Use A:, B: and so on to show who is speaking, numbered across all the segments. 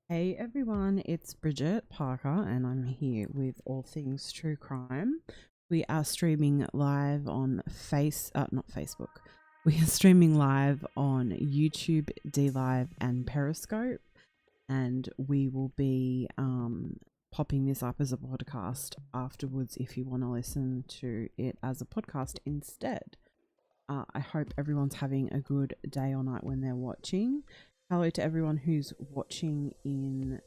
A: Hey everyone, it's Bridget Parker and I'm here with all things true crime. We are streaming live on not Facebook. We are streaming live on YouTube, D Live and Periscope, and we will be popping this up as a podcast afterwards if you want to listen to it as a podcast instead. I hope everyone's having a good day or night when they're watching. Hello to everyone who's watching in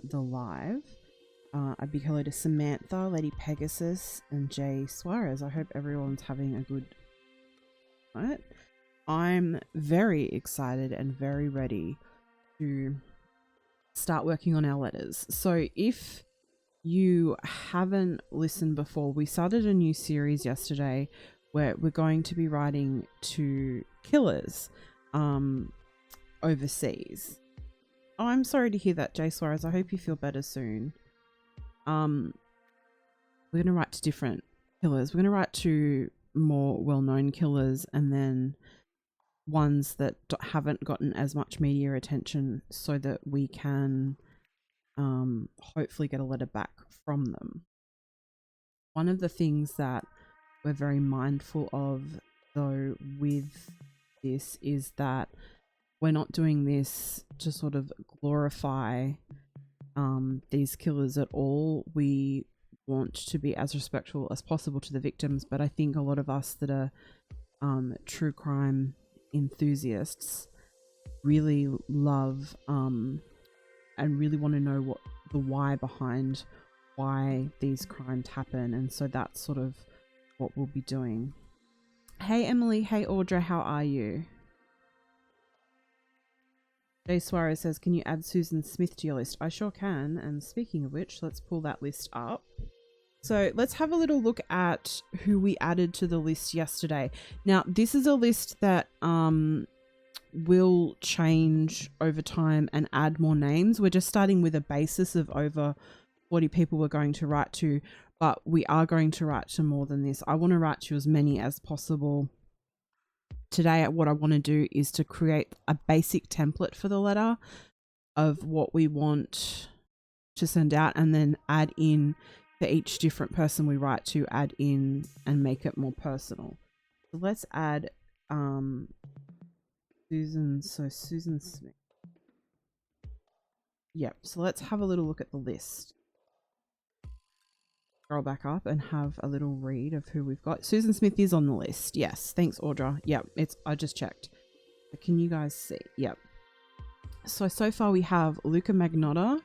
A: the live. A big hello to Samantha, Lady Pegasus, and Jay Suarez. I hope everyone's having a good night. I'm very excited and very ready to start working on our letters. So if you haven't listened before, we started a new series yesterday where we're going to be writing to killers overseas. Oh, I'm sorry to hear that, Jay Suarez. I hope you feel better soon. We're going to write to different killers. We're going to write to more well-known killers and then ones that haven't gotten as much media attention so that we can hopefully get a letter back from them. One of the things that we're very mindful of, though, with this is that we're not doing this to sort of glorify these killers at all. We want to be as respectful as possible to the victims, but I think a lot of us that are true crime enthusiasts really love and really want to know what the why behind why these crimes happen, and so that's sort of what we'll be doing. Hey Emily, hey Audra, how are you? Jay Suarez says, can you add Susan Smith to your list? I sure can, and speaking of which, let's pull that list up. So let's have a little look at who we added to the list yesterday. Now, this is a list that will change over time and add more names. We're just starting with a basis of over 40 people we're going to write to, but we are going to write to more than this. I want to write to as many as possible. Today, what I want to do is to create a basic template for the letter of what we want to send out, and then add in for each different person we write to, add in and make it more personal. So let's add Susan Smith. Yep, so let's have a little look at the list. Scroll back up and have a little read of who we've got. Susan Smith is on the list. Yes, thanks Audra. Yep, I just checked. Can you guys see? Yep. So far we have Luca Magnotta,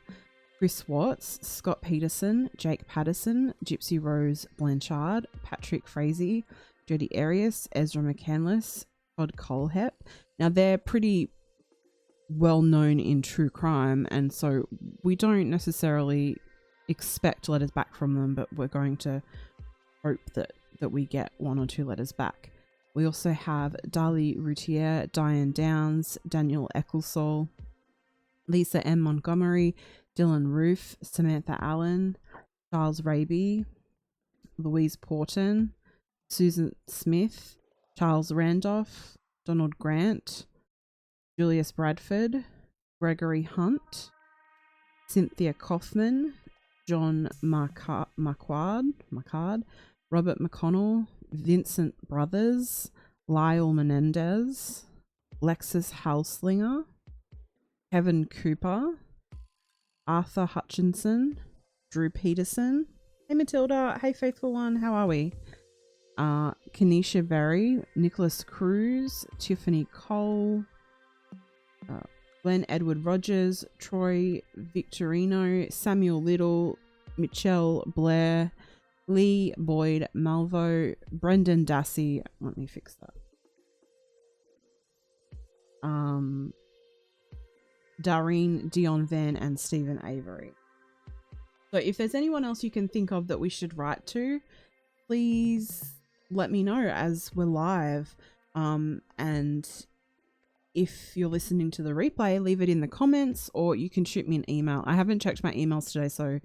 A: Chris Watts, Scott Peterson, Jake Patterson, Gypsy Rose Blanchard, Patrick Frazee, Jody Arias, Ezra McCandless, Todd Colehep. Now they're pretty well known in true crime, and so we don't necessarily expect letters back from them, but we're going to hope that we get one or two letters back. We also have Dali Routier, Diane Downs, Daniel Ecclesall, Lisa M. Montgomery, Dylan Roof, Samantha Allen, Charles Raby, Louise Porton, Susan Smith, Charles Randolph, Donald Grant, Julius Bradford, Gregory Hunt, Cynthia Kaufman, John Marquard, Robert McConnell, Vincent Brothers, Lyle Menendez, Lexus Halslinger, Kevin Cooper, Arthur Hutchinson, Drew Peterson. Hey Matilda, hey Faithful One, how are we? Kenesha Berry, Nicholas Cruz, Tiffany Cole, Glenn Edward Rogers, Troy Victorino, Samuel Little, Michelle Blair, Lee Boyd Malvo, Brendan Dassey. Let me fix that. Dareen Dion Van and Stephen Avery. So if there's anyone else you can think of that we should write to, please let me know as we're live. And if you're listening to the replay, leave it in the comments, or you can shoot me an email. I haven't checked my emails today, so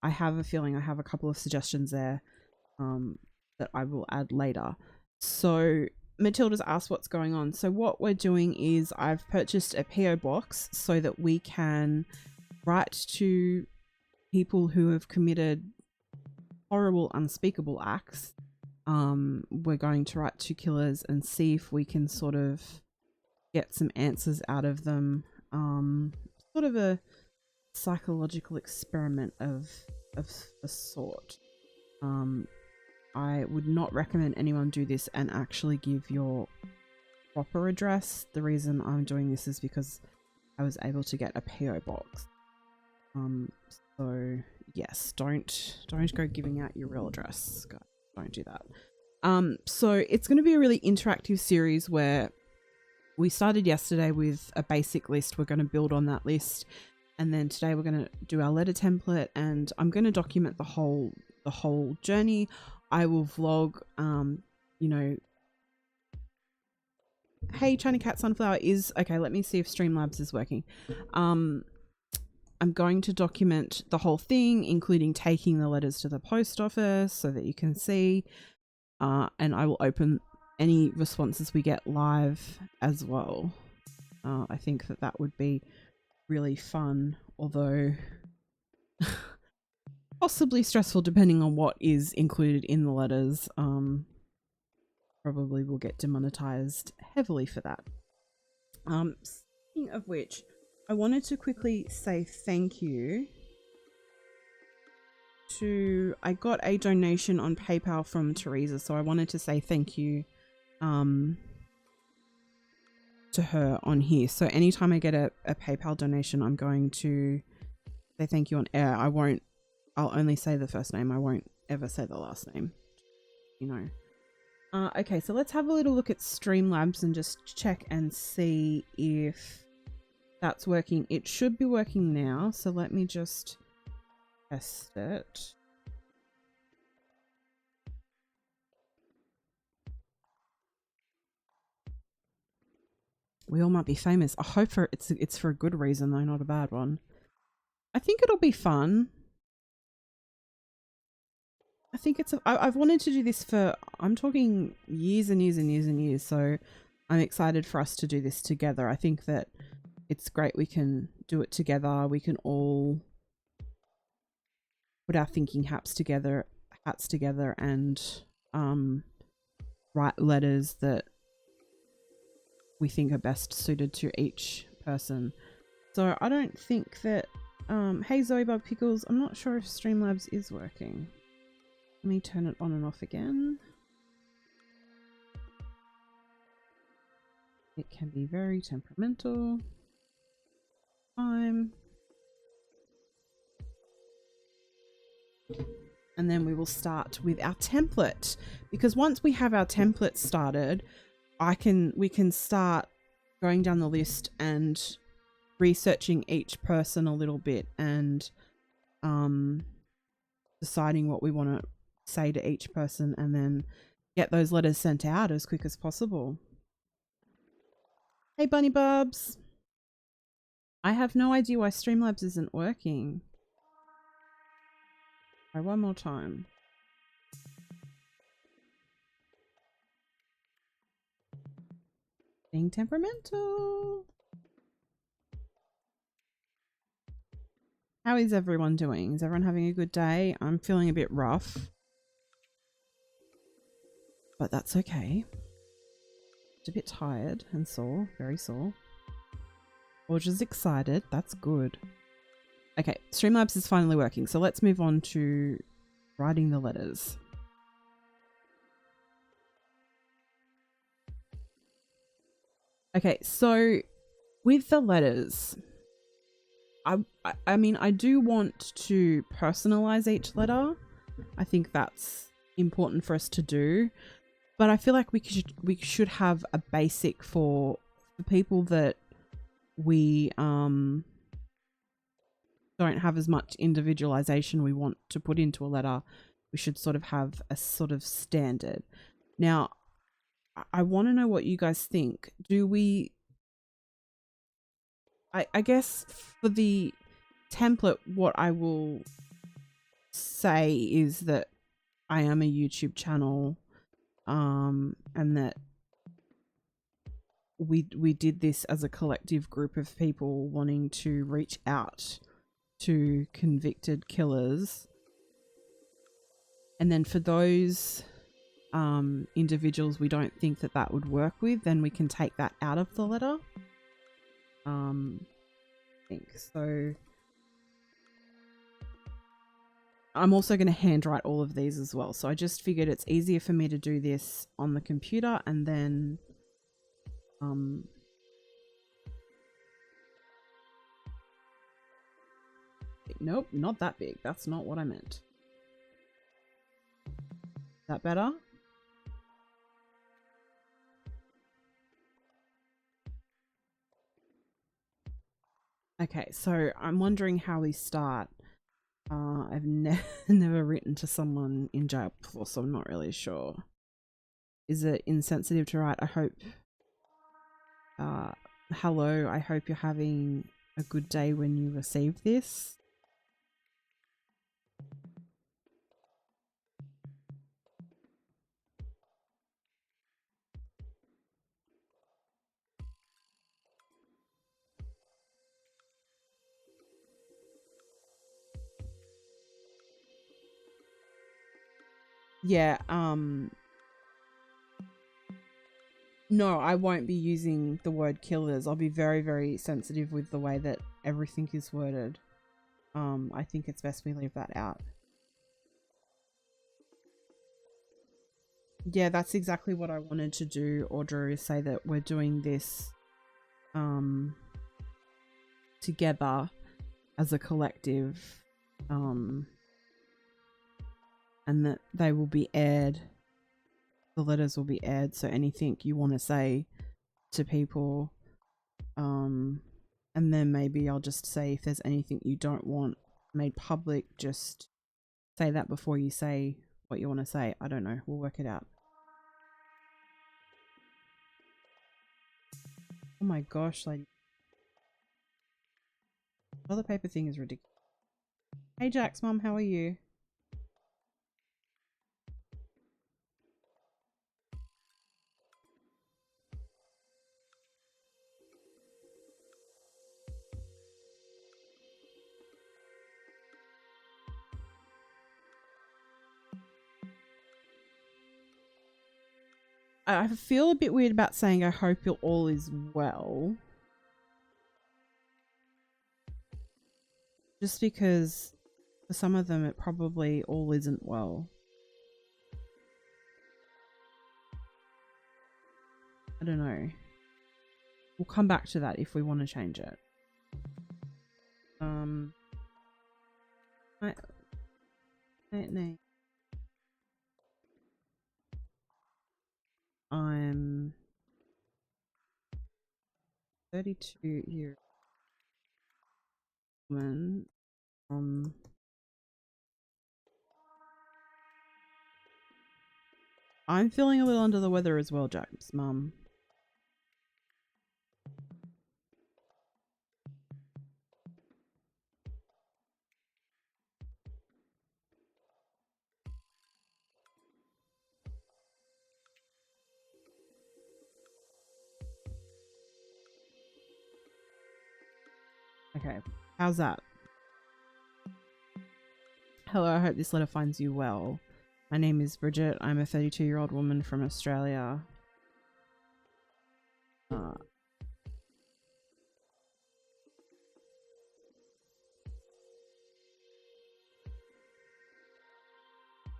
A: I have a feeling I have a couple of suggestions there that I will add later. So Matilda's asked what's going on. So what we're doing is I've purchased a PO box so that we can write to people who have committed horrible, unspeakable acts. We're going to write to killers and see if we can sort of get some answers out of them. Sort of a psychological experiment of a sort. I would not recommend anyone do this and actually give your proper address. The reason I'm doing this is because I was able to get a PO box. So yes, don't go giving out your real address, guys. Don't do that. So it's going to be a really interactive series where we started yesterday with a basic list. We're going to build on that list, and then today we're going to do our letter template, and I'm going to document the whole journey. I will vlog, you know, hey, China Cat Sunflower is okay. Let me see if Streamlabs is working. I'm going to document the whole thing, including taking the letters to the post office so that you can see, and I will open any responses we get live as well. I think that would be really fun, although possibly stressful depending on what is included in the letters. Probably will get demonetized heavily for that. Speaking of which, I wanted to quickly say thank you to, I got a donation on PayPal from Teresa, so I wanted to say thank you to her on here. So anytime I get a PayPal donation, I'm going to say thank you on air. I'll only say the first name. I won't ever say the last name, you know. Okay, so let's have a little look at Streamlabs and just check and see if that's working. It should be working now, so let me just test it. We all might be famous. I hope it's for a good reason though, not a bad one. I think it'll be fun. I think I've wanted to do this for, I'm talking years and years and years and years, so I'm excited for us to do this together. I think that it's great we can do it together. We can all put our thinking hats together and write letters that we think are best suited to each person. So I don't think that, hey Zoe Bug Pickles, I'm not sure if Streamlabs is working. Let me turn it on and off again. It can be very temperamental. And then we will start with our template, because once we have our template started, we can start going down the list and researching each person a little bit and deciding what we want to say to each person, and then get those letters sent out as quick as possible. Hey Bunny Bubs, I have no idea why Streamlabs isn't working. Try one more time. Being temperamental. How is everyone doing? Is everyone having a good day? I'm feeling a bit rough, but that's okay. Just a bit tired and sore, very sore. Or just excited, that's good. Okay, Streamlabs is finally working, so let's move on to writing the letters. Okay, so with the letters, I mean, I do want to personalize each letter. I think that's important for us to do, but I feel like we should have a basic for the people that we don't have as much individualization we want to put into a letter. We should sort of have a sort of standard. Now, I want to know what you guys think. Do we, I guess for the template, what I will say is that I am a YouTube channel, and that we did this as a collective group of people wanting to reach out to convicted killers. And then for those individuals we don't think that that would work with, then we can take that out of the letter. I think so. I'm also going to handwrite all of these as well. So I just figured it's easier for me to do this on the computer and then nope, not that big. That's not what I meant. Is that better? Okay, so I'm wondering how we start. I've never written to someone in jail before, so I'm not really sure. Is it insensitive to write? I hope. Hello, I hope you're having a good day when you receive this. Yeah, no, I won't be using the word killers. I'll be very, very sensitive with the way that everything is worded. I think it's best we leave that out. Yeah, that's exactly what I wanted to do, Audra, is say that we're doing this together as a collective, and that they will be aired. The letters will be aired, so anything you want to say to people, and then maybe I'll just say if there's anything you don't want made public, just say that before you say what you want to say. I don't know, we'll work it out. Oh my gosh, lady. The other paper thing is ridiculous. Hey Jax, Mum, how are you? I feel a bit weird about saying I hope you're all is well. Just because for some of them it probably all isn't well. I don't know. We'll come back to that if we want to change it. I'm 32 years woman. I'm feeling a little under the weather as well, Jack's mum. Okay, how's that? Hello, I hope this letter finds you well. My name is Bridget. I'm a 32-year-old woman from Australia. Try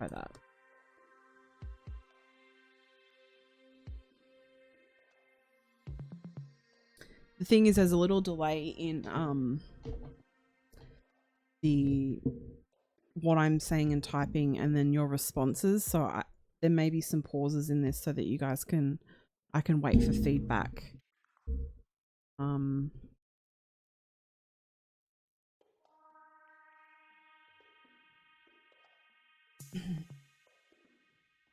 A: that. The thing is, there's a little delay in what I'm saying and typing, and then your responses. So there may be some pauses in this, so that you guys I can wait for feedback. So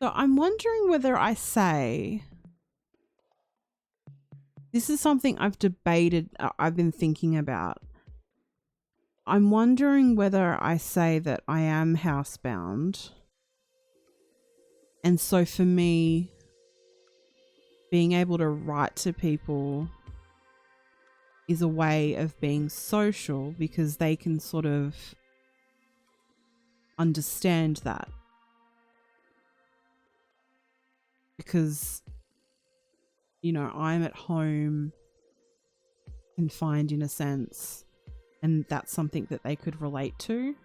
A: I'm wondering whether I say, this is something I've debated, I've been thinking about. I'm wondering whether I say that I am housebound. And so for me, being able to write to people is a way of being social because they can sort of understand that. Because, you know, I'm at home confined in a sense, and that's something that they could relate to.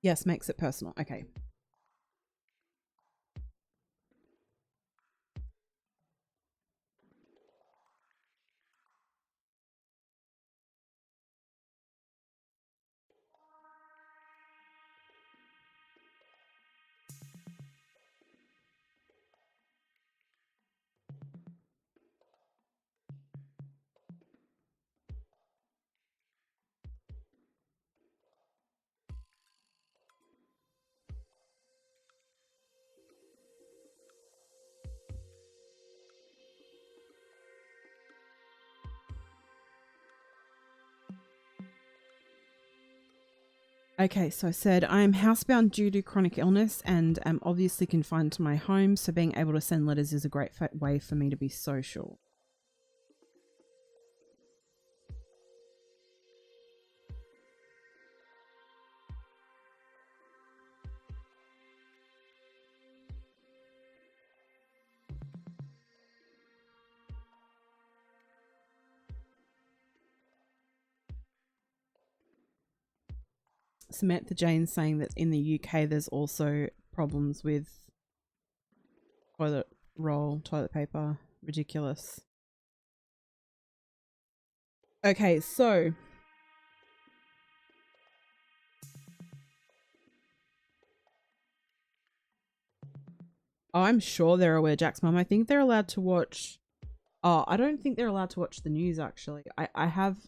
A: Yes, makes it personal. Okay. Okay, so I said, I am housebound due to chronic illness and am obviously confined to my home, so being able to send letters is a great way for me to be social. Samantha Jane saying that in the UK there's also problems with toilet roll, toilet paper. Ridiculous. Okay, so I'm sure they're aware, Jack's mum. I think they're allowed to watch. Oh, I don't think they're allowed to watch the news actually. I have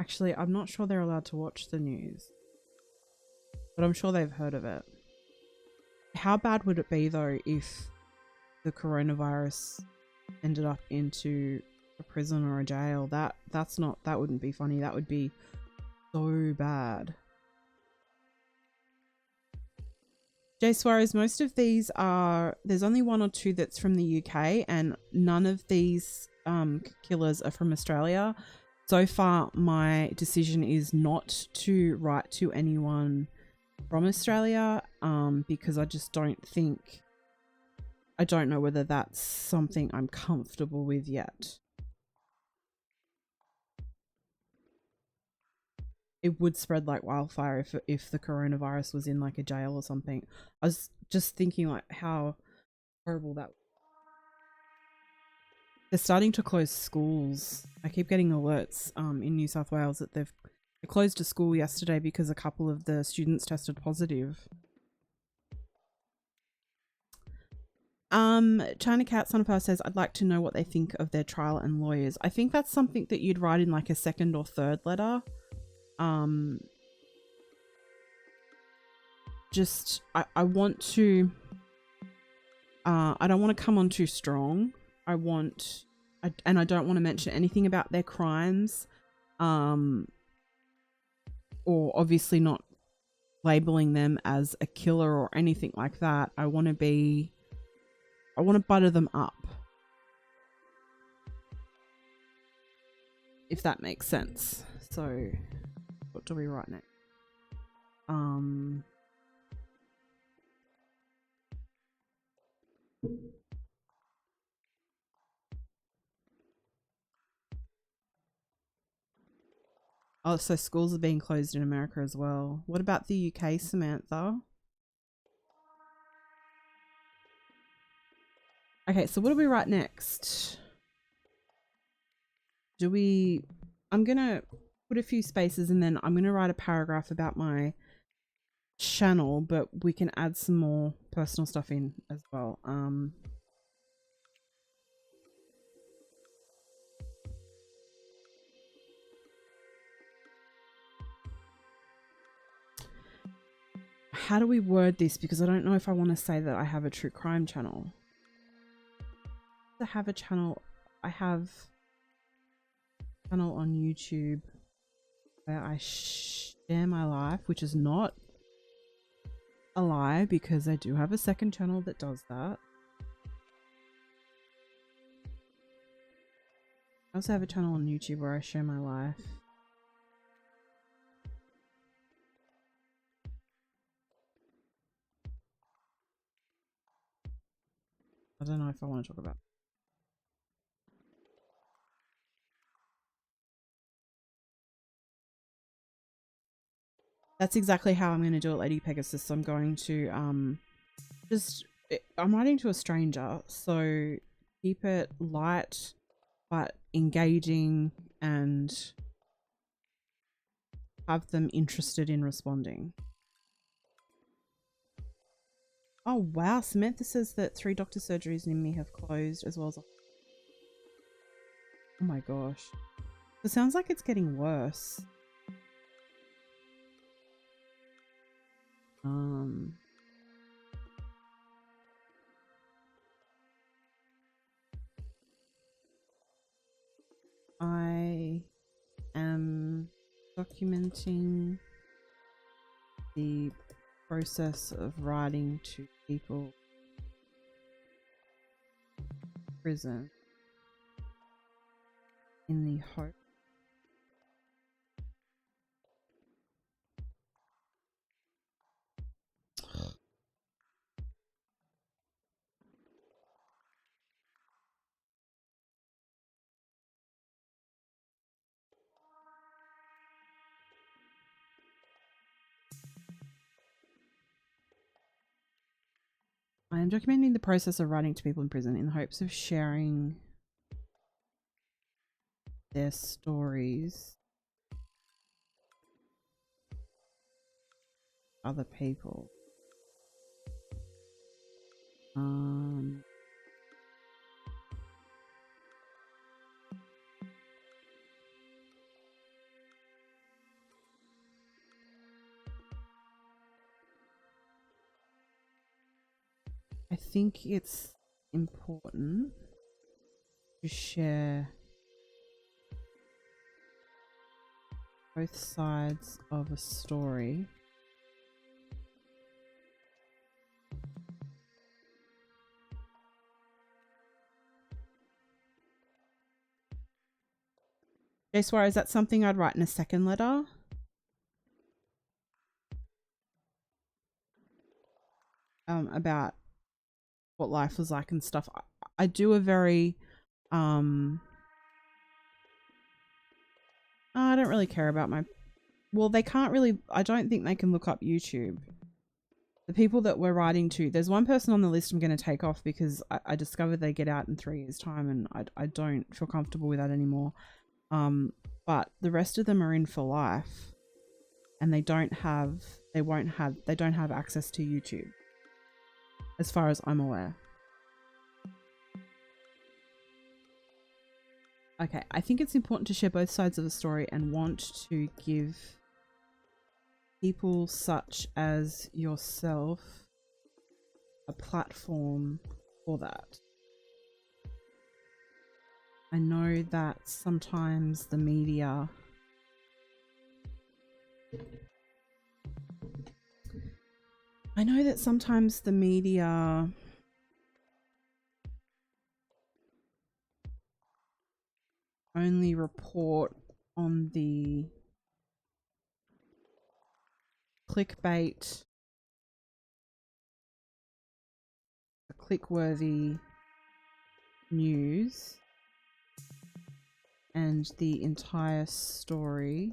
A: actually I'm not sure they're allowed to watch the news. But I'm sure they've heard of it. How bad would it be though if the coronavirus ended up into a prison or a jail? That wouldn't be funny. That would be so bad. Jay Suarez, most of these are, there's only one or two that's from the UK, and none of these killers are from Australia. So far, my decision is not to write to anyone from Australia because I just don't think, I don't know whether that's something I'm comfortable with yet. It would spread like wildfire if the coronavirus was in like a jail or something. I was just thinking like how horrible that. They're starting to close schools. I keep getting alerts in New South Wales that they closed a school yesterday because a couple of the students tested positive. China Cat Sonifar says, I'd like to know what they think of their trial and lawyers. I think that's something that you'd write in like a second or third letter. Just I want to I don't want to come on too strong. I don't want to mention anything about their crimes, or obviously not labeling them as a killer or anything like that. I want to butter them up, if that makes sense. So what do we write next? Oh, so schools are being closed in America as well. What about the UK, Samantha? Okay, so what do we write next? I'm gonna put a few spaces and then I'm gonna write a paragraph about my channel, but we can add some more personal stuff in as well. How do we word this? Because I don't know if I want to say that I have a true crime channel. I have a channel. I have a channel on YouTube. where I share my life, which is not a lie because I do have a second channel that does that. I also have a channel on YouTube where I share my life. I don't know if I want to talk about. That's exactly how I'm going to do it, Lady Pegasus. I'm going to I'm writing to a stranger, so keep it light but engaging and have them interested in responding. Oh wow, Samantha says that 3 doctor surgeries near me have closed as well as oh my gosh. It sounds like it's getting worse. I am documenting the process of writing to people in prison in the hope I am documenting the process of writing to people in prison in the hopes of sharing their stories with other people. I think it's important to share both sides of a story. Jaswar, is that something I'd write in a second letter? About what life was like and stuff. I do a very I don't really care about my well, they can't really, I don't think they can look up YouTube. The people that we're writing to, there's one person on the list I'm going to take off because I discovered they get out in 3 years time and I don't feel comfortable with that anymore. But the rest of them are in for life and they don't have access to YouTube as far as I'm aware. Okay, I think it's important to share both sides of the story and want to give people such as yourself a platform for that. I know that sometimes the media only report on the clickbait, the click-worthy news, and the entire story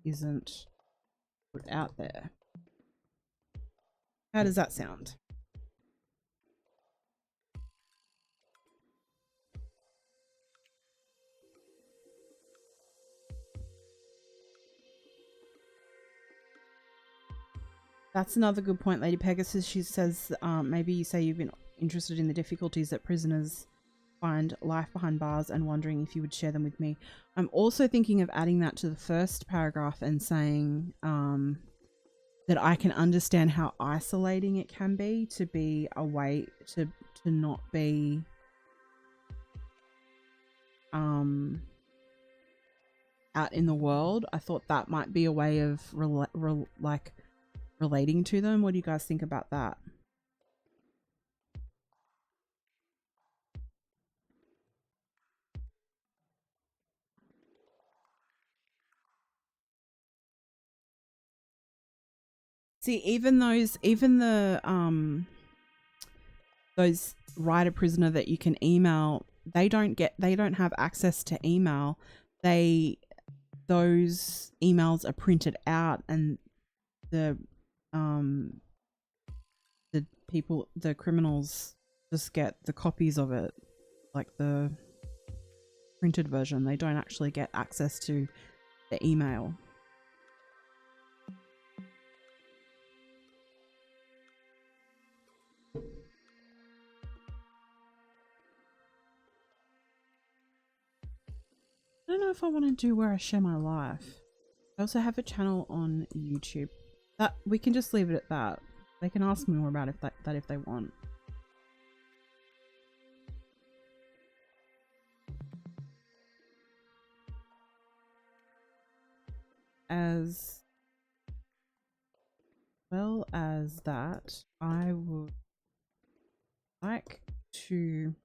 A: isn't put out there. How does that sound? That's another good point, Lady Pegasus. She says maybe you say you've been interested in the difficulties that prisoners find life behind bars and wondering if you would share them with me. I'm also thinking of adding that to the first paragraph and saying that I can understand how isolating it can be to be away, to not be out in the world, I thought that might be a way of like relating to them. What do you guys think about that? See, even those writer prisoner that you can email, they don't have access to email. Those emails are printed out, and the the criminals just get the copies of it, like the printed version. They don't actually get access to the email. I don't know if I want to do where I share my life. I also have a channel on YouTube. That we can just leave it at that. They can ask me more about that if they want. As well as that, I would like to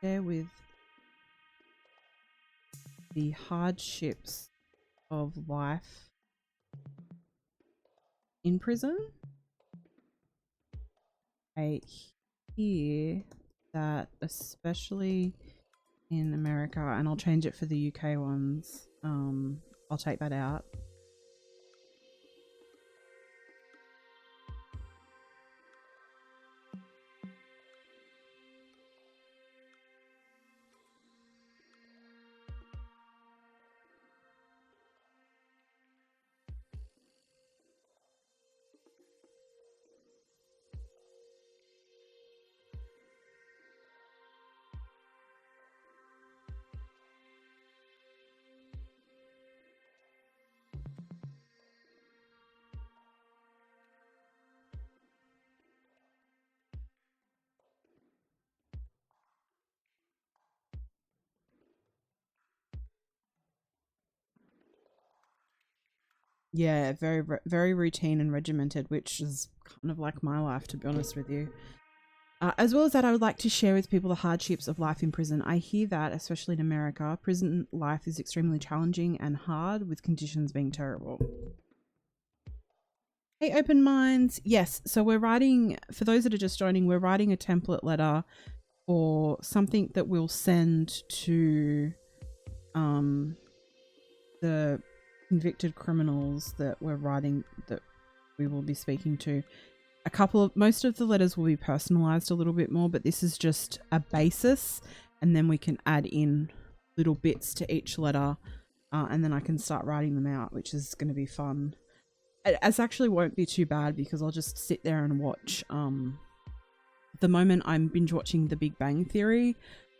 A: share with the hardships of life in prison. I hear that, especially in America, and I'll change it for the UK ones, I'll take that out. Yeah, very routine and regimented, which is kind of like my life, to be honest with you. As well as that, I would like to share with people the hardships of life in prison. I hear that, especially in America, prison life is extremely challenging and hard, with conditions being terrible. Hey, open minds. Yes, so we're writing, for those that are just joining, we're writing a template letter for something that we'll send to the convicted criminals that we're writing, that we will be speaking to. Most of the letters will be personalized a little bit more, but this is just a basis, and then we can add in little bits to each letter, and then I can start writing them out, which is going to be fun. It actually won't be too bad because I'll just sit there and watch. At the moment, I'm binge watching The Big Bang Theory.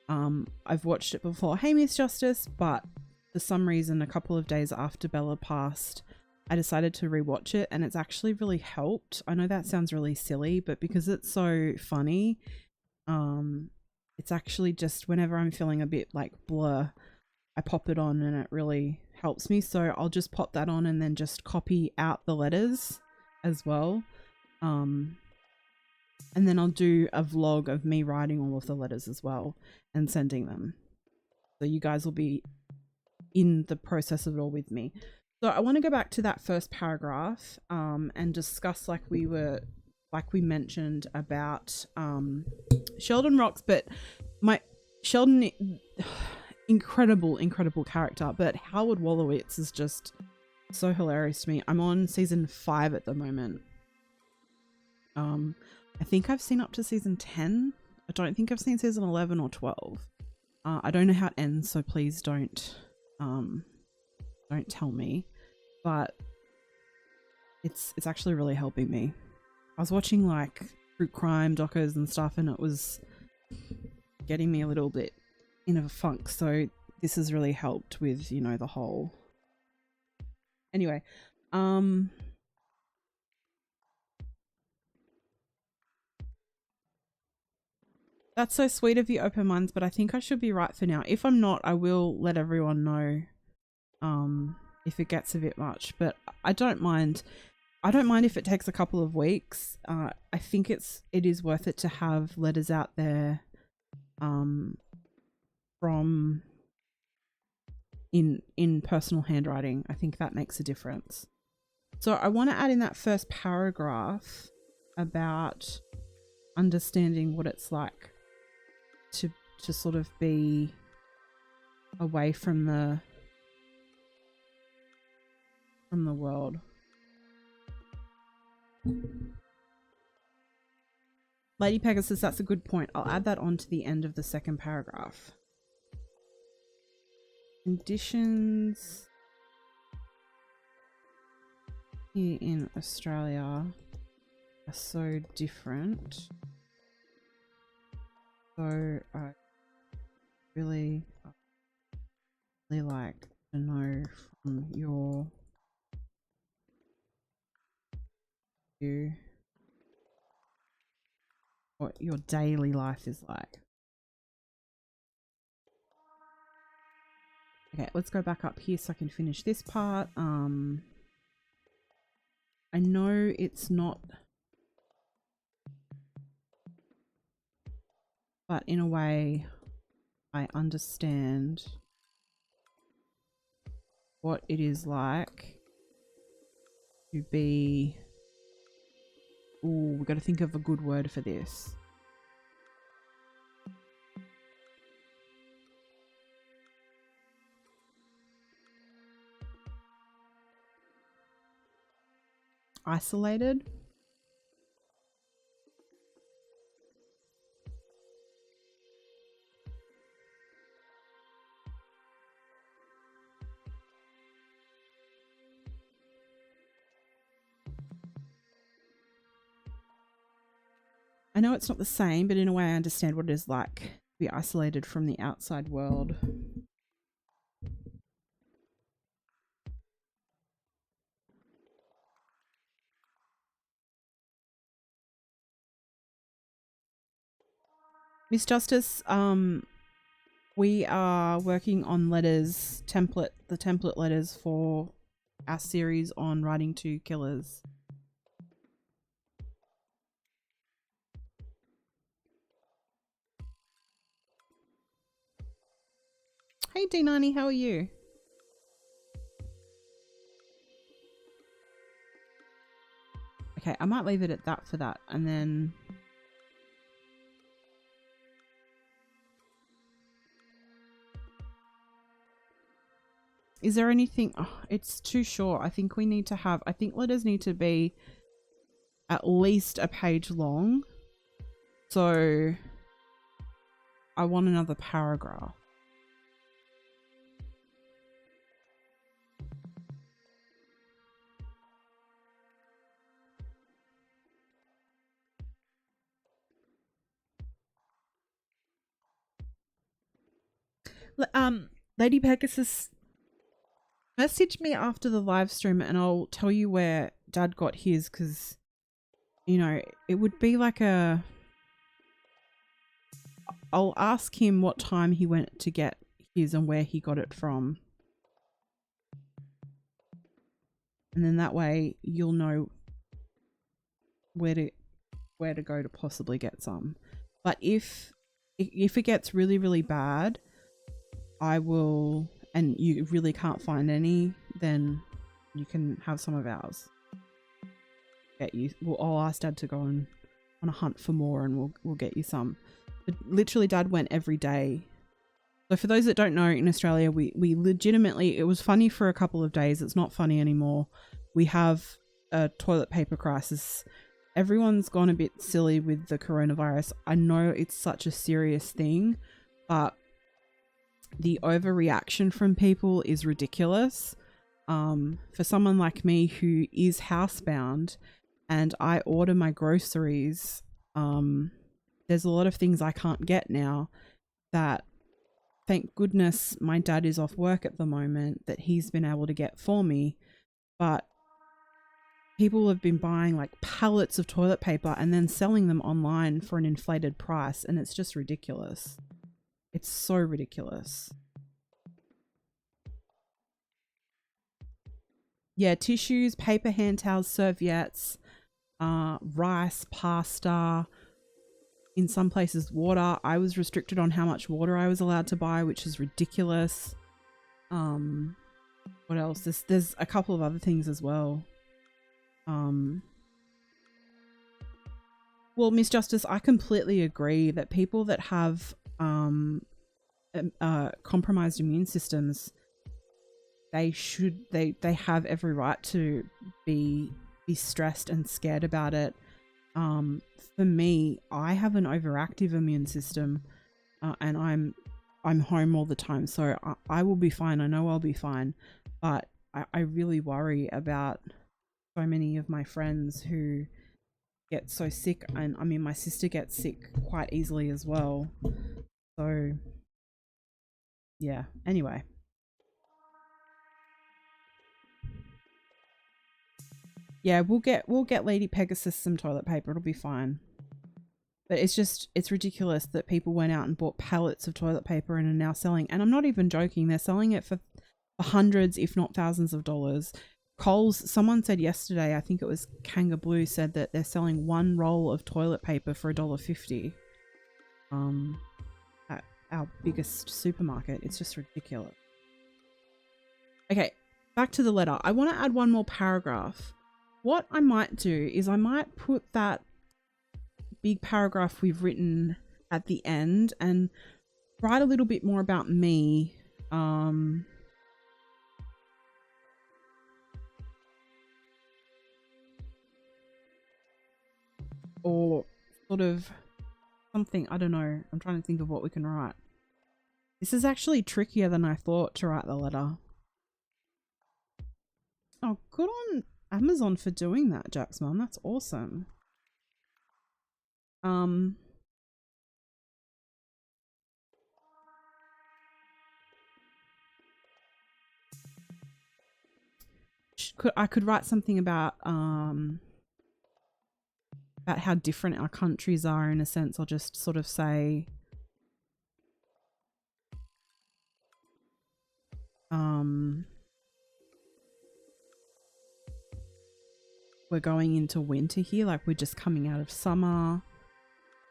A: I've watched it before, Hey Miss Justice, but for some reason, a couple of days after Bella passed, I decided to rewatch it, and it's actually really helped. I know that sounds really silly, but because it's so funny, it's actually just whenever I'm feeling a bit like blur, I pop it on and it really helps me. So I'll just pop that on and then just copy out the letters as well. And then I'll do a vlog of me writing all of the letters as well and sending them. So you guys will be in the process of it all with me. So I want to go back to that first paragraph and discuss, like we mentioned, about Sheldon rocks, but Sheldon, incredible character, but Howard Wolowitz is just so hilarious to me. I'm on season 5 at the moment. I think I've seen up to season 10. I don't think I've seen season 11 or 12. I don't know how it ends, so please don't tell me, but it's actually really helping me. I was watching like true crime docos and stuff, and it was getting me a little bit in a funk, so this has really helped with, you know, the whole. Anyway, That's so sweet of you, Open Minds, but I think I should be right for now. If I'm not, I will let everyone know if it gets a bit much, but I don't mind. I don't mind if it takes a couple of weeks. I think it is worth it to have letters out there from in personal handwriting. I think that makes a difference. So I want to add in that first paragraph about understanding what it's like to sort of be away from the world. Lady Pegasus, that's a good point. I'll add that on to the end of the second paragraph. Conditions here in Australia are so different. So I really like to know from your view what your daily life is like. Okay, let's go back up here so I can finish this part. I know it's not, but in a way I understand what it is like to be, ooh, we've got to think of a good word for this. Isolated. I know it's not the same, but in a way I understand what it is like to be isolated from the outside world. Miss Justice, we are working on letters, the template letters for our series on writing to killers. Hey D90, how are you? Okay, I might leave it at that for that, and then is there anything? Oh, it's too short. I think we need to have, I think letters need to be at least a page long. So I want another paragraph. Lady Pegasus, message me after the live stream and I'll tell you where Dad got his, because, you know, it would be like a... I'll ask him what time he went to get his and where he got it from. And then that way you'll know where to go to possibly get some. But if it gets really, really bad, I will, and you really can't find any, then you can have some of ours. Get you. Well, I'll ask Dad to go on a hunt for more, and we'll get you some. But literally, Dad went every day. So for those that don't know, in Australia, we legitimately, it was funny for a couple of days. It's not funny anymore. We have a toilet paper crisis. Everyone's gone a bit silly with the coronavirus. I know it's such a serious thing, but the overreaction from people is ridiculous. For someone like me who is housebound and I order my groceries, there's a lot of things I can't get now that, thank goodness, my dad is off work at the moment, that he's been able to get for me. But people have been buying like pallets of toilet paper and then selling them online for an inflated price, and it's just ridiculous. It's so ridiculous. Yeah, tissues, paper hand towels, serviettes, rice, pasta, in some places water. I was restricted on how much water I was allowed to buy, which is ridiculous. What else? There's a couple of other things as well. Well, Miss Justice, I completely agree that people that have compromised immune systems, they have every right to be stressed and scared about it. For me, I have an overactive immune system, and I'm home all the time, so I will be fine. I know I'll be fine, but I really worry about so many of my friends who get so sick, and I mean my sister gets sick quite easily as well. So yeah, anyway. Yeah, we'll get Lady Pegasus some toilet paper. It'll be fine. But it's ridiculous that people went out and bought pallets of toilet paper and are now selling, and I'm not even joking, they're selling it for hundreds if not thousands of dollars. Coles, someone said yesterday, I think it was Kanga Blue, said that they're selling one roll of toilet paper for $1.50 at our biggest supermarket. It's just ridiculous. Okay, back to the letter. I want to add one more paragraph. What I might do is I might put that big paragraph we've written at the end and write a little bit more about me. Or sort of something, I don't know. I'm trying to think of what we can write. This is actually trickier than I thought to write the letter. Oh, good on Amazon for doing that, Jack's mum. That's awesome. I could write something about how different our countries are in a sense. I'll just sort of say we're going into winter here, like we're just coming out of summer,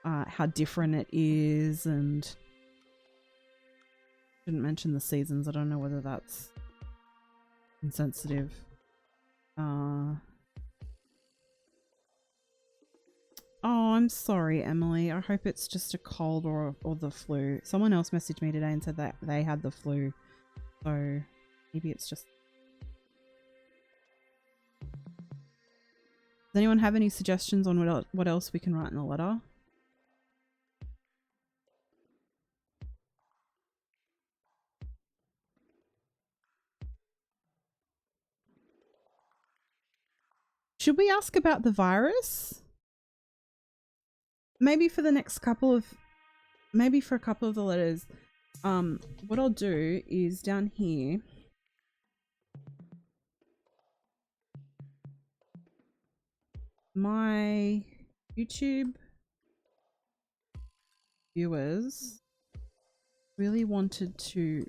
A: how different it is, and didn't mention the seasons. I don't know whether that's insensitive. Oh, I'm sorry, Emily. I hope it's just a cold or the flu. Someone else messaged me today and said that they had the flu. So maybe it's just... Does anyone have any suggestions on what else we can write in the letter? Should we ask about the virus? Maybe for the next couple of... Maybe for a couple of the letters. What I'll do is down here... My YouTube viewers really wanted to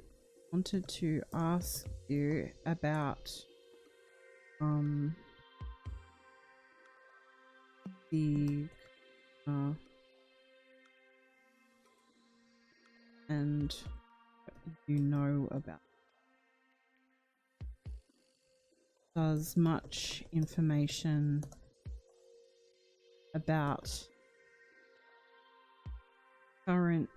A: ask you about the and what you know about. Does much information about current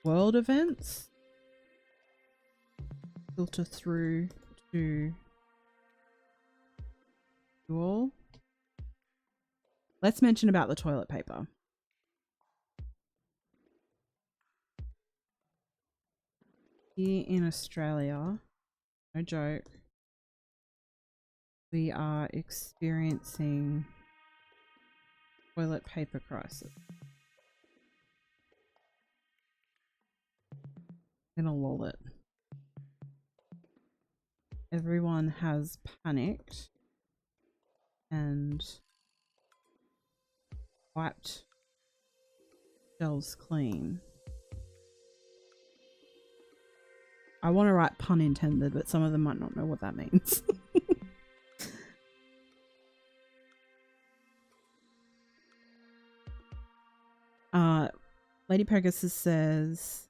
A: world events filter through to you all? Let's mention about the toilet paper. Here in Australia, no joke, we are experiencing toilet paper crisis. I'm gonna lol it. Everyone has panicked and wiped shelves clean. I want to write pun intended, but some of them might not know what that means. Lady Pegasus says,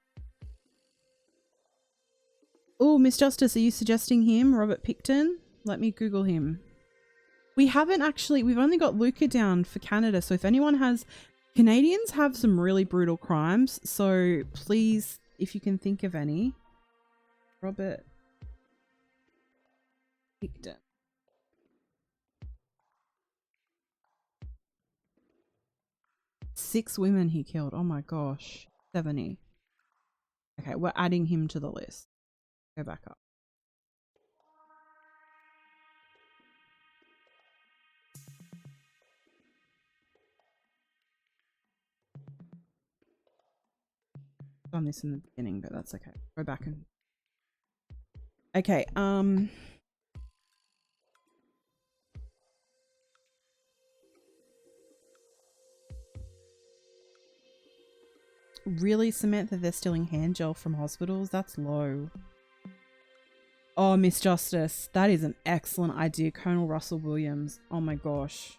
A: oh, Miss Justice, are you suggesting him, Robert Picton? Let me Google him. We haven't actually, we've only got Luca down for Canada. So if anyone has, Canadians have some really brutal crimes. So please, if you can think of any. Robert Picton. Six women he killed. Oh my gosh. 70. Okay, we're adding him to the list. Go back up. Done this in the beginning, but that's okay. Go back and okay, really, Samantha, they're stealing hand gel from hospitals? That's low. Oh, Miss Justice, that is an excellent idea. Colonel Russell Williams. Oh my gosh.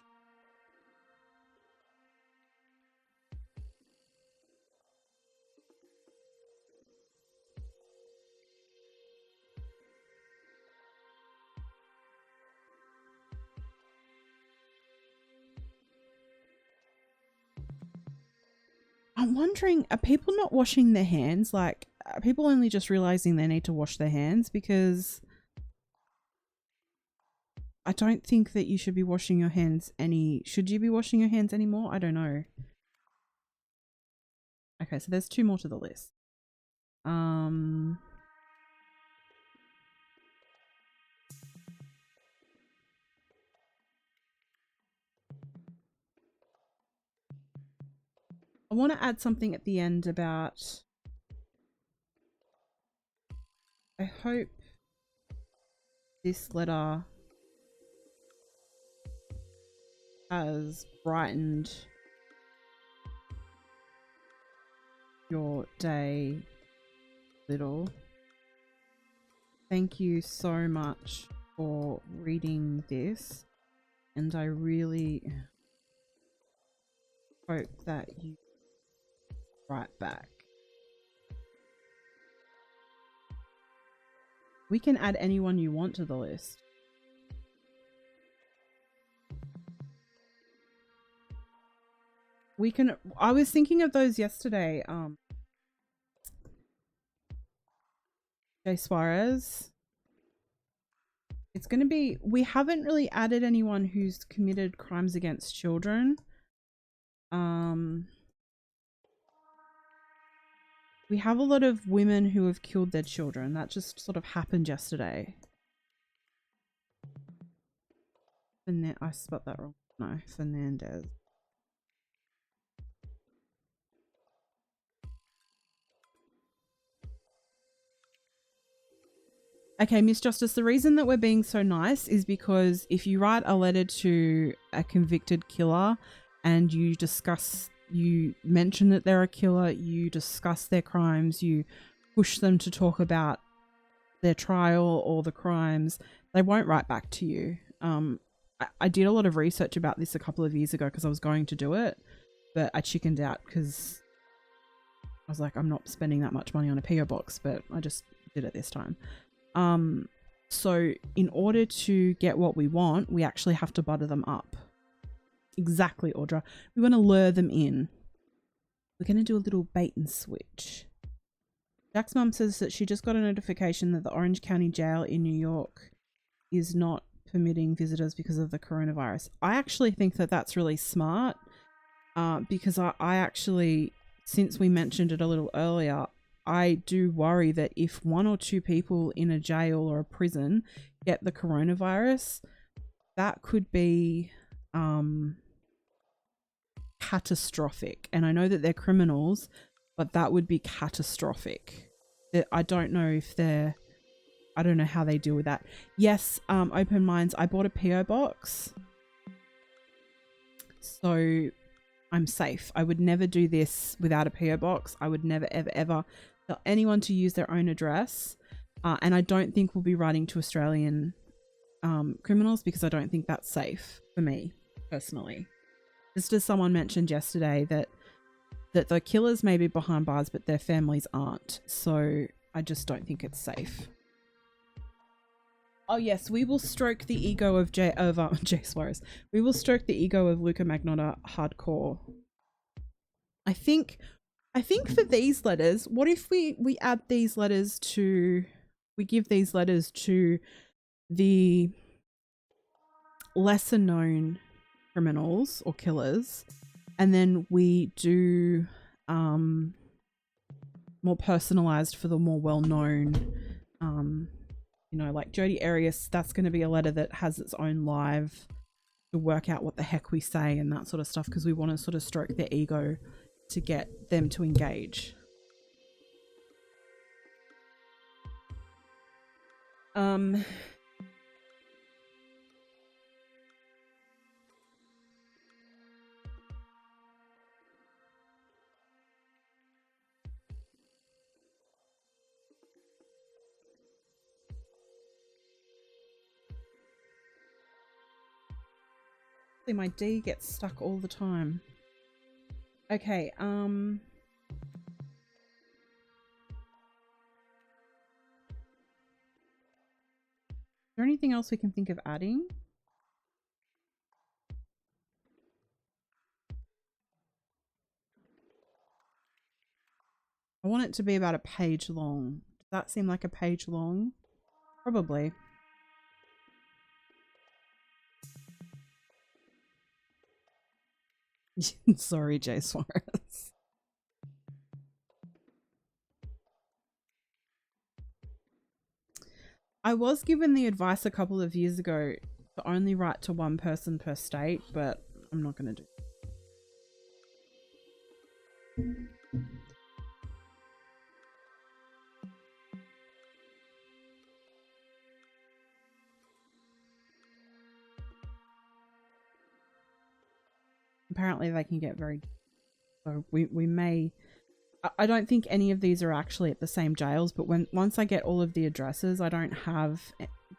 A: I'm wondering, are people not washing their hands? Like, are people only just realizing they need to wash their hands? Because I don't think that you should be washing your hands should you be washing your hands anymore? I don't know. Okay, so there's 2 more to the list. I want to add something at the end about, I hope this letter has brightened your day little. Thank you so much for reading this, and I really hope that you write back. We can add anyone you want to the list. We can, I was thinking of those yesterday. Jay Suarez. It's going to be, we haven't really added anyone who's committed crimes against children. We have a lot of women who have killed their children. That just sort of happened yesterday. I spelled that wrong. No, Fernandez. Okay, Miss Justice, the reason that we're being so nice is because if you write a letter to a convicted killer and you mention that they're a killer, you discuss their crimes, you push them to talk about their trial or the crimes, they won't write back to you. I did a lot of research about this a couple of years ago because I was going to do it, but I chickened out because I was like, I'm not spending that much money on a PO box, but I just did it this time. So in order to get what we want, we actually have to butter them up. Exactly, Audra. We want to lure them in. We're going to do a little bait and switch. Jack's mum says that she just got a notification that the Orange County Jail in New York is not permitting visitors because of the coronavirus. I actually think that that's really smart because I actually, since we mentioned it a little earlier, I do worry that if 1 or 2 people in a jail or a prison get the coronavirus, that could be catastrophic. And I know that they're criminals, but that would be catastrophic. I don't know I don't know how they deal with that. Yes, Open Minds, I bought a PO box. So I'm safe. I would never do this without a PO box. I would never, ever, ever tell anyone to use their own address. And I don't think we'll be writing to Australian criminals because I don't think that's safe for me personally. Just as someone mentioned yesterday that the killers may be behind bars, but their families aren't. So I just don't think it's safe. Oh yes, we will stroke the ego of Jay Suarez. We will stroke the ego of Luca Magnotta hardcore. I think for these letters, what if we add these letters to, we give these letters to the lesser known criminals or killers, and then we do more personalized for the more well-known, you know, like Jodi Arias. That's going to be a letter that has its own live to work out what the heck we say and that sort of stuff, because we want to sort of stroke their ego to get them to engage. My D gets stuck all the time. Okay, is there anything else we can think of adding? I want it to be about a page long. Does that seem like a page long? Probably. Sorry, Jay Suarez. I was given the advice a couple of years ago to only write to one person per state, but I'm not going to do it. Apparently they can get very, so we may, I don't think any of these are actually at the same jails, but once I get all of the addresses, I don't have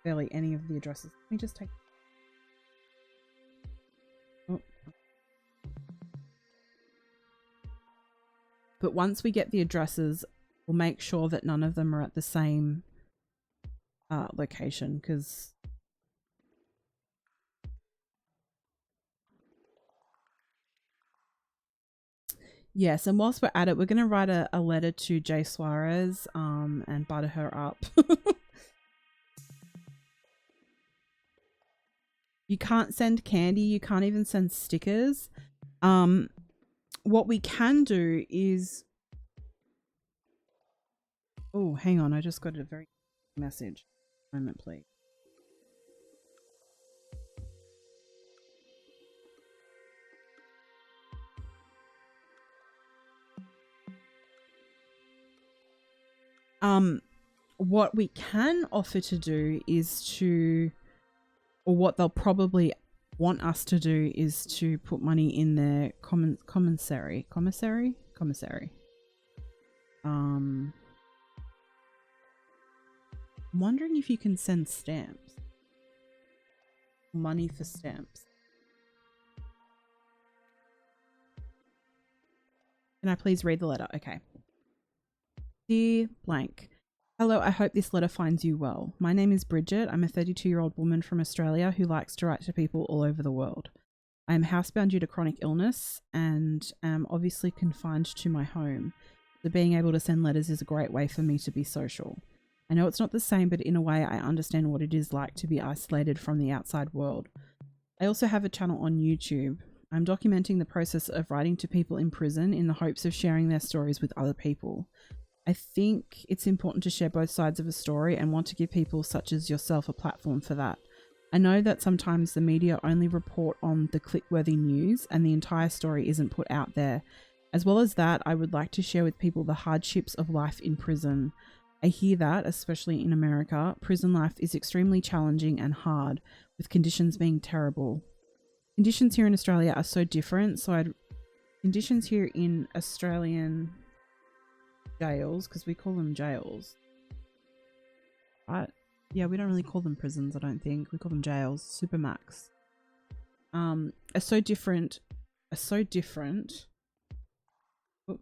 A: barely any of the addresses. Let me just take, oh. But once we get the addresses, we'll make sure that none of them are at the same location, because yes, and whilst we're at it, we're going to write a letter to Jay Suarez and butter her up. You can't send candy. You can't even send stickers. What we can do is... Oh, hang on. I just got a very message. Moment, please. What we can offer to do is to, or what they'll probably want us to do is to put money in their commissary. I'm wondering if you can send stamps. Money for stamps. Can I please read the letter? Okay. Dear blank. Hello, I hope this letter finds you well. My name is Bridget. I'm a 32-year-old woman from Australia who likes to write to people all over the world. I am housebound due to chronic illness and am obviously confined to my home. So being able to send letters is a great way for me to be social. I know it's not the same, but in a way I understand what it is like to be isolated from the outside world. I also have a channel on YouTube. I'm documenting the process of writing to people in prison in the hopes of sharing their stories with other people. I think it's important to share both sides of a story and want to give people such as yourself a platform for that. I know that sometimes the media only report on the click-worthy news and the entire story isn't put out there. As well as that, I would like to share with people the hardships of life in prison. I hear that, especially in America, prison life is extremely challenging and hard, with conditions being terrible. conditions here in Australia are so different. So conditions here in Australian jails, because we call them jails. Right? Yeah, we don't really call them prisons, I don't think. We call them jails, supermax. Are so different. Oop.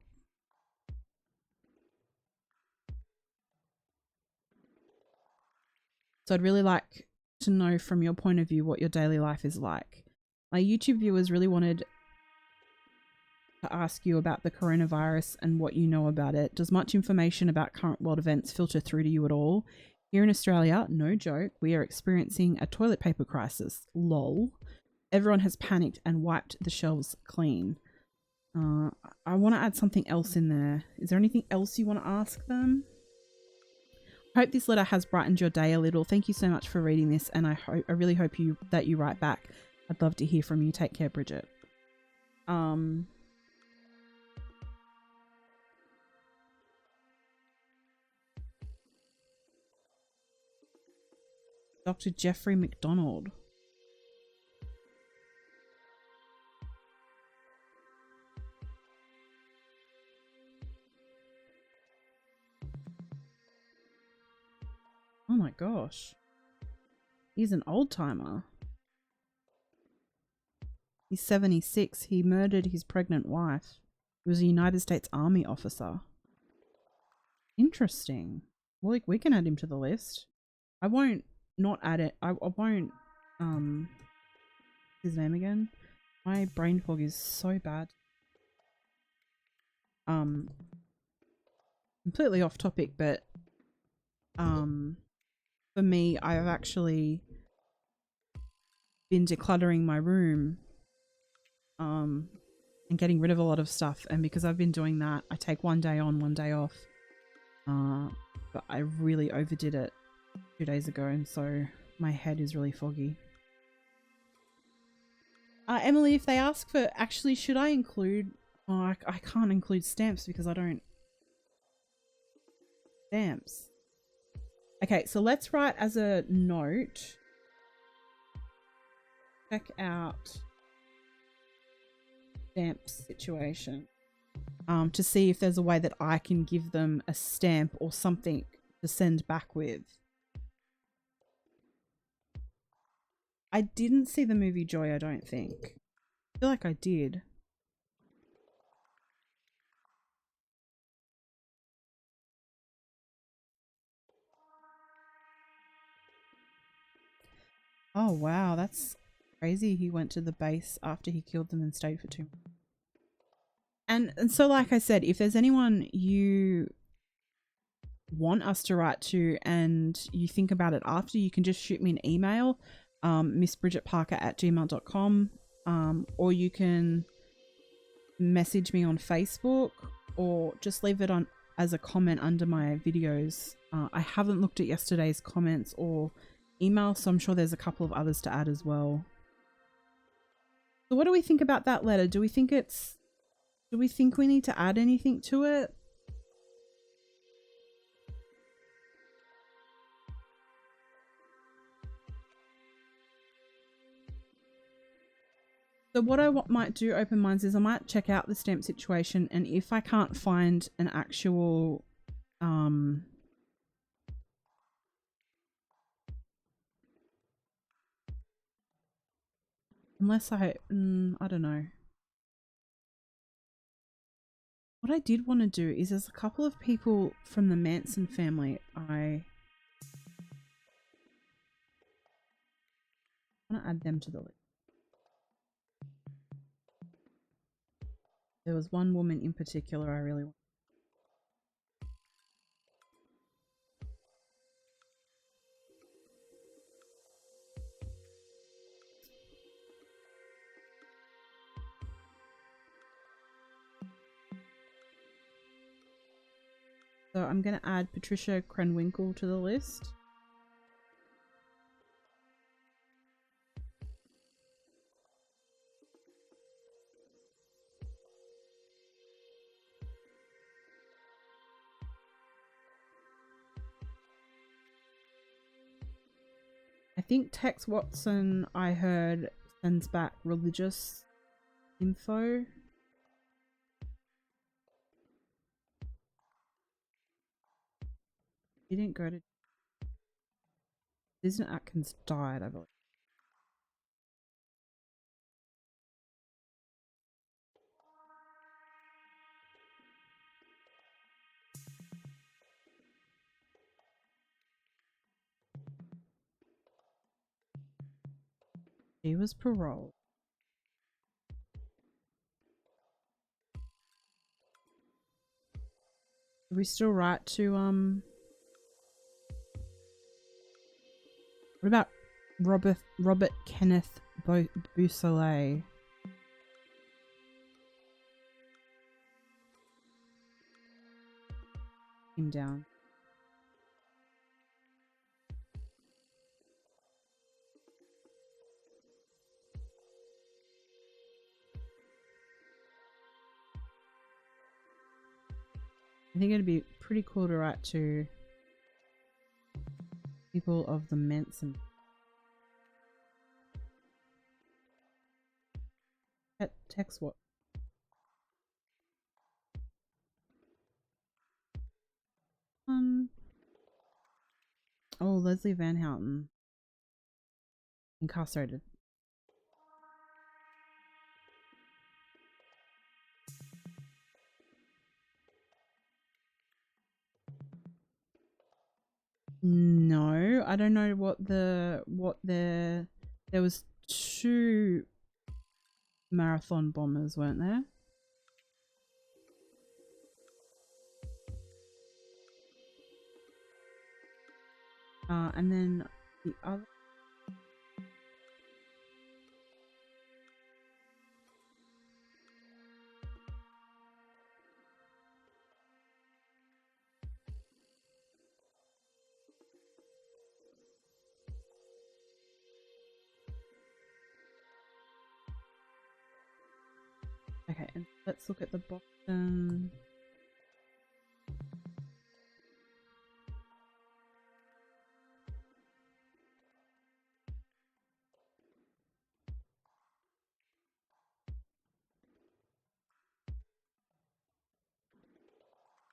A: So I'd really like to know from your point of view what your daily life is like. My YouTube viewers really wanted to ask you about the coronavirus and what you know about it. Does much information about current world events filter through to you at all? Here in Australia, no joke, we are experiencing a toilet paper crisis. Lol. Everyone has panicked and wiped the shelves clean. I want to add something else in there. Is there anything else you want to ask them? I hope this letter has brightened your day a little. Thank you so much for reading this, and I really hope that you write back. I'd love to hear from you. Take care, Bridget. Dr. Jeffrey McDonald. Oh my gosh. He's an old timer. He's 76. He murdered his pregnant wife. He was a United States Army officer. Interesting. Well, we can add him to the list. I won't not add it. I won't, his name again? My brain fog is so bad. Completely off topic, but, for me, I've actually been decluttering my room, and getting rid of a lot of stuff. And because I've been doing that, I take one day on, one day off. But I really overdid it 2 days ago, and so my head is really foggy. Emily, if they ask for, actually, should I include, oh, I can't include stamps because I don't, stamps. Okay, so let's write as a note, check out stamp situation, to see if there's a way that I can give them a stamp or something to send back with. I didn't see the movie Joy, I don't think. I feel like I did. Oh wow, that's crazy. He went to the base after he killed them and stayed for 2 months. And so, like I said, if there's anyone you want us to write to and you think about it after, you can just shoot me an email, missbridgetparker@gmail.com, or you can message me on Facebook, or just leave it on as a comment under my videos. I haven't looked at yesterday's comments or email, so I'm sure there's a couple of others to add as well. So what do we think about that letter? Do we think we need to add anything to it? So what I might do, Open Minds, is I might check out the stamp situation, and if I can't find an actual unless I don't know. What I did want to do is there's a couple of people from the Manson family I want to add them to the list. There was one woman in particular I really want. So I'm going to add Patricia Krenwinkel to the list. I think Tex Watson, I heard, Sends back religious info. He didn't go to... Susan Atkins died, I believe. She was paroled. Are we still right to what about Robert Kenneth Beausoleil? Him down. I think it'd be pretty cool to write to people of the Manson. Text what? Oh, Leslie Van Houten. Incarcerated. No, I don't know what there was 2 marathon bombers, weren't there? And then the other... Okay, and let's look at the Boston.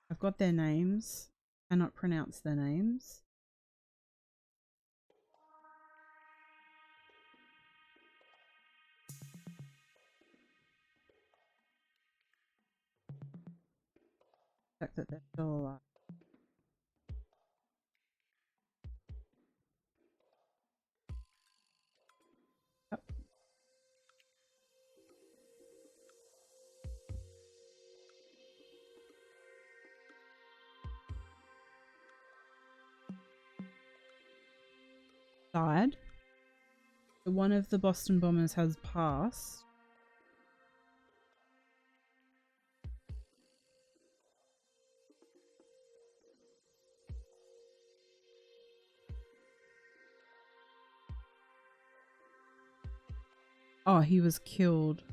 A: I've got their names. Cannot pronounce their names. The fact that they're still alive. Yep. Died. So one of the Boston bombers has passed. Oh, he was killed.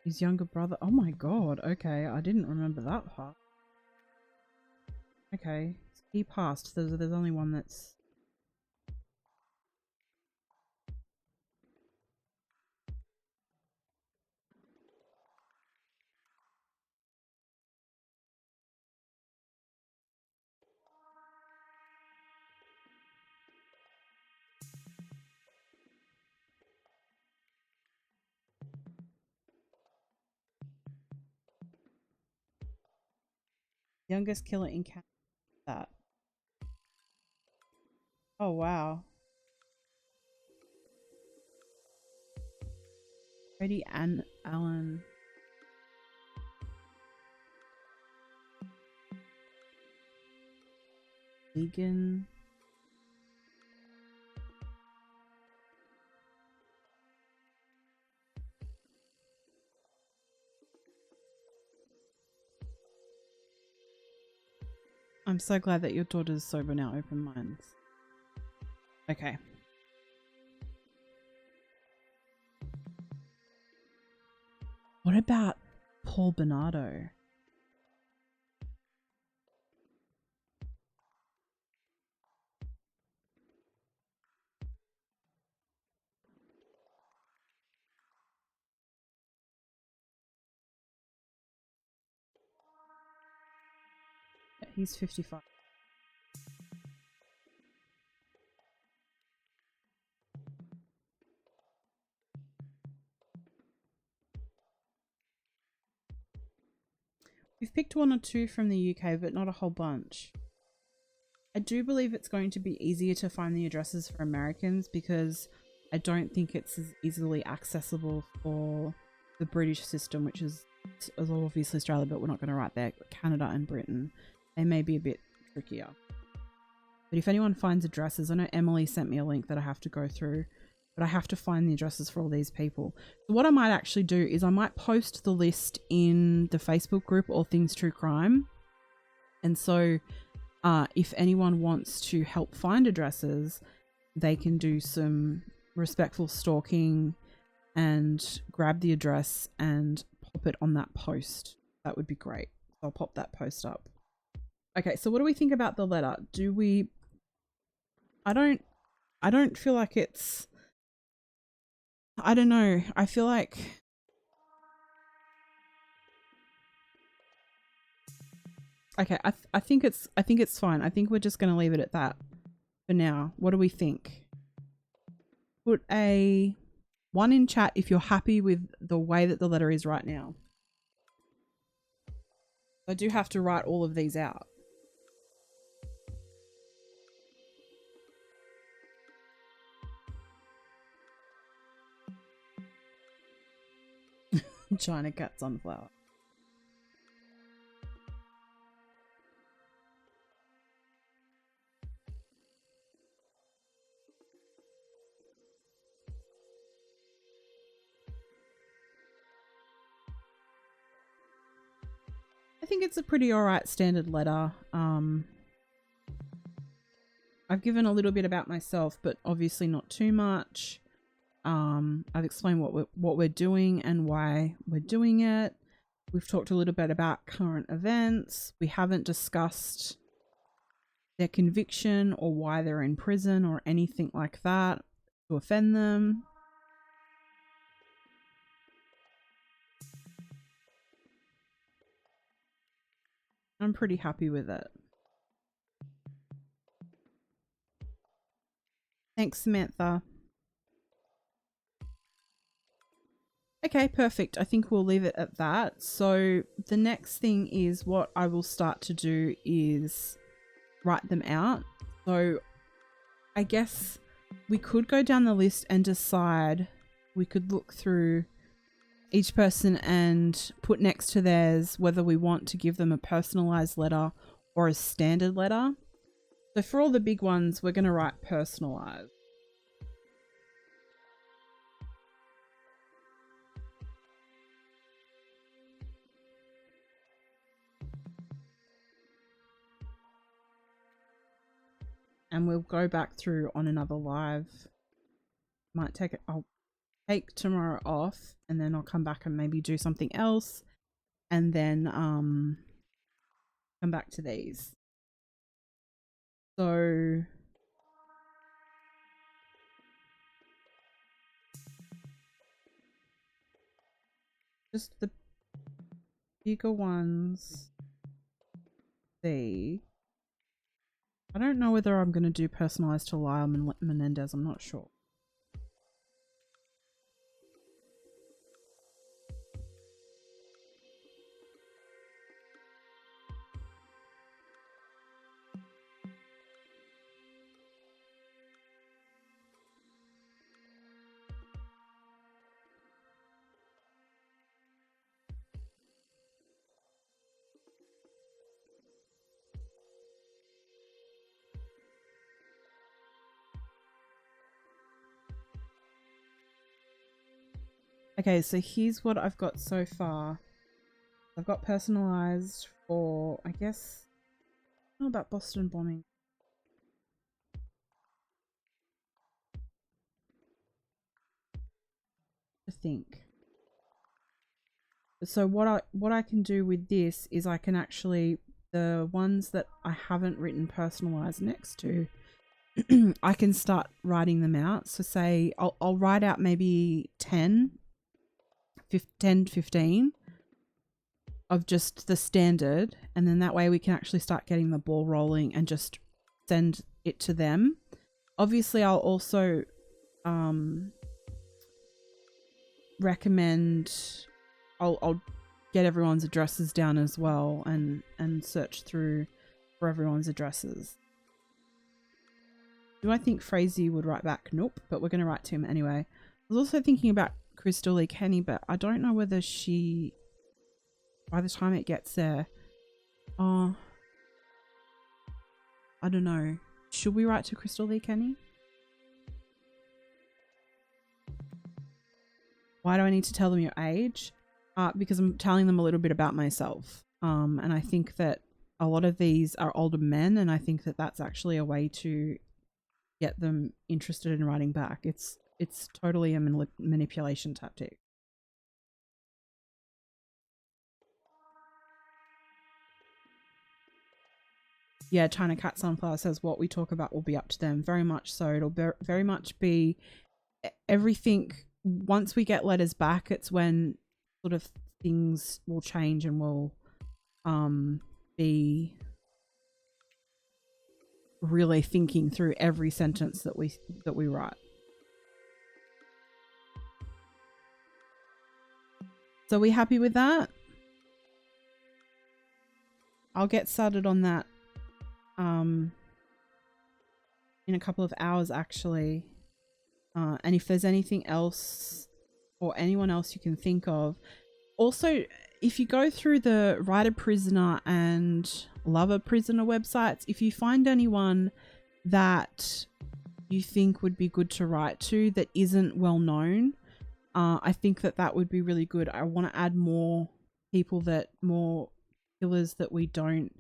A: His younger brother. Oh my god. Okay, I didn't remember that part. Okay, so he passed. There's only one that's... Youngest killer in Canada. That. Oh wow. Freddie and Allen. Vegan. I'm so glad that your daughter's sober now. Open minds. Okay. What about Paul Bernardo? He's 55. We've picked 1 or 2 from the UK, but not a whole bunch. I do believe it's going to be easier to find the addresses for Americans because I don't think it's as easily accessible for the British system, which is obviously Australia, but we're not going to write there. Canada and Britain, they may be a bit trickier. But if anyone finds addresses, I know Emily sent me a link that I have to go through, but I have to find the addresses for all these people. So what I might actually do is I might post the list in the Facebook group, All Things True Crime. And so if anyone wants to help find addresses, they can do some respectful stalking and grab the address and pop it on that post. That would be great. So I'll pop that post up. Okay, so what do we think about the letter? Do we... I don't feel like it's... I don't know. I feel like... Okay, I think it's fine. I think we're just going to leave it at that for now. What do we think? Put a 1 in chat if you're happy with the way that the letter is right now. I do have to write all of these out. China cat sunflower. I think it's a pretty alright standard letter. I've given a little bit about myself, but obviously not too much. I've explained what we're doing and why we're doing it. We've talked a little bit about current events. We haven't discussed their conviction or why they're in prison or anything like that to offend them. I'm pretty happy with it. Thanks, Samantha. Okay, perfect. I think we'll leave it at that. So the next thing is what I will start to do is write them out. So I guess we could go down the list and decide, we could look through each person and put next to theirs whether we want to give them a personalized letter or a standard letter. So for all the big ones, we're going to write personalized. And we'll go back through on another live. Might take it, I'll take tomorrow off and then I'll come back and maybe do something else and then come back to these. So just the bigger ones. See, I don't know whether I'm going to do personalized to Lyle Menendez. I'm not sure. Okay, so here's what I've got so far. I've got personalized for, I guess, I don't know about Boston bombing. To think. So what I can do with this is I can actually, the ones that I haven't written personalized next to, I can start writing them out. So say I'll write out maybe 10 to 15 of just the standard, and then that way we can actually start getting the ball rolling and just send it to them. Obviously, I'll also recommend I'll get everyone's addresses down as well and search through for everyone's addresses. Do I think Frazee would write back? Nope, but we're going to write to him anyway. I was also thinking about Crystal Lee Kenny, but I don't know whether she, by the time it gets there, I don't know. Should we write to Crystal Lee Kenny? Why do I need to tell them your age? Because I'm telling them a little bit about myself. And I think that a lot of these are older men, and I think that that's actually a way to get them interested in writing back. It's totally a manipulation tactic. Yeah, China Cat Sunflower says what we talk about will be up to them. Very much so. It'll very much be everything. Once we get letters back, it's when sort of things will change and will be really thinking through every sentence that we write. So we happy with that? I'll get started on that in a couple of hours actually. And if there's anything else or anyone else you can think of. Also, if you go through the Writer Prisoner and Lover Prisoner websites, if you find anyone that you think would be good to write to that isn't well known, I think that would be really good. I want to add more people, more killers that we don't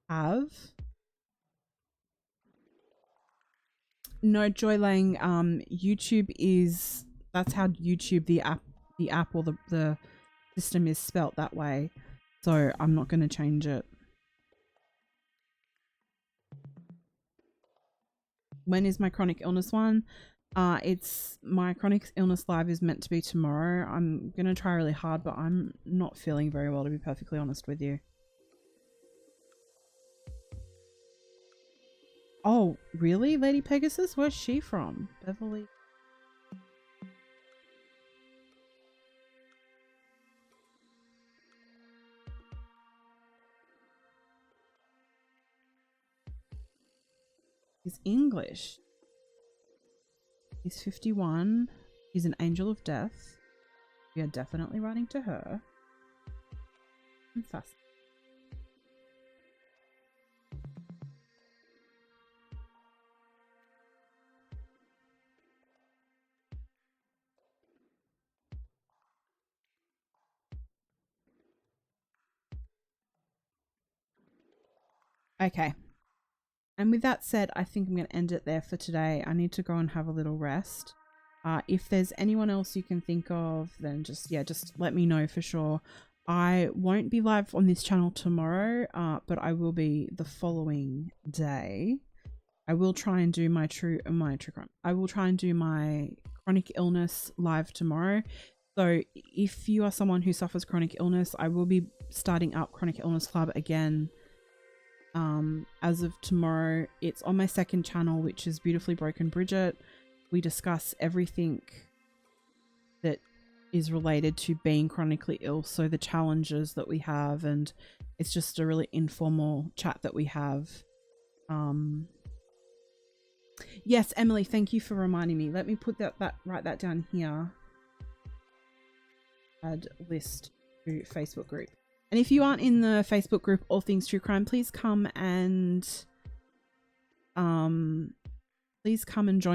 A: have. No, Joy Lang, YouTube that's how YouTube, the app or the system is spelt that way. So I'm not going to change it. When is my chronic illness one? It's my chronic illness live is meant to be tomorrow. I'm going to try really hard, but I'm not feeling very well, to be perfectly honest with you. Oh, really? Lady Pegasus? Where's she from? Beverly? He's English. He's 51. He's an angel of death. We are definitely writing to her. I'm fascinated. Okay. And with that said, I think I'm going to end it there for today. I need to go and have a little rest. If there's anyone else you can think of, then just let me know for sure. I won't be live on this channel tomorrow, but I will be the following day. I will try and do my true crime. I will try and do my chronic illness live tomorrow. So if you are someone who suffers chronic illness, I will be starting up Chronic Illness Club again. As of tomorrow. It's on my second channel, which is Beautifully Broken Bridget. We discuss everything that is related to being chronically ill, so the challenges that we have, and it's just a really informal chat that we have. Yes, Emily, thank you for reminding me. Let me put write that down here. Add list to Facebook group. And if you aren't in the Facebook group All Things True Crime, please come and join,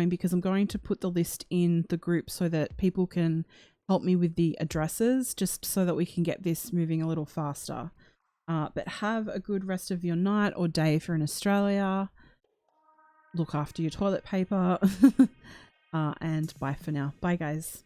A: because I'm going to put the list in the group so that people can help me with the addresses, just so that we can get this moving a little faster. But have a good rest of your night or day if you're in Australia. Look after your toilet paper. And bye for now. Bye, guys.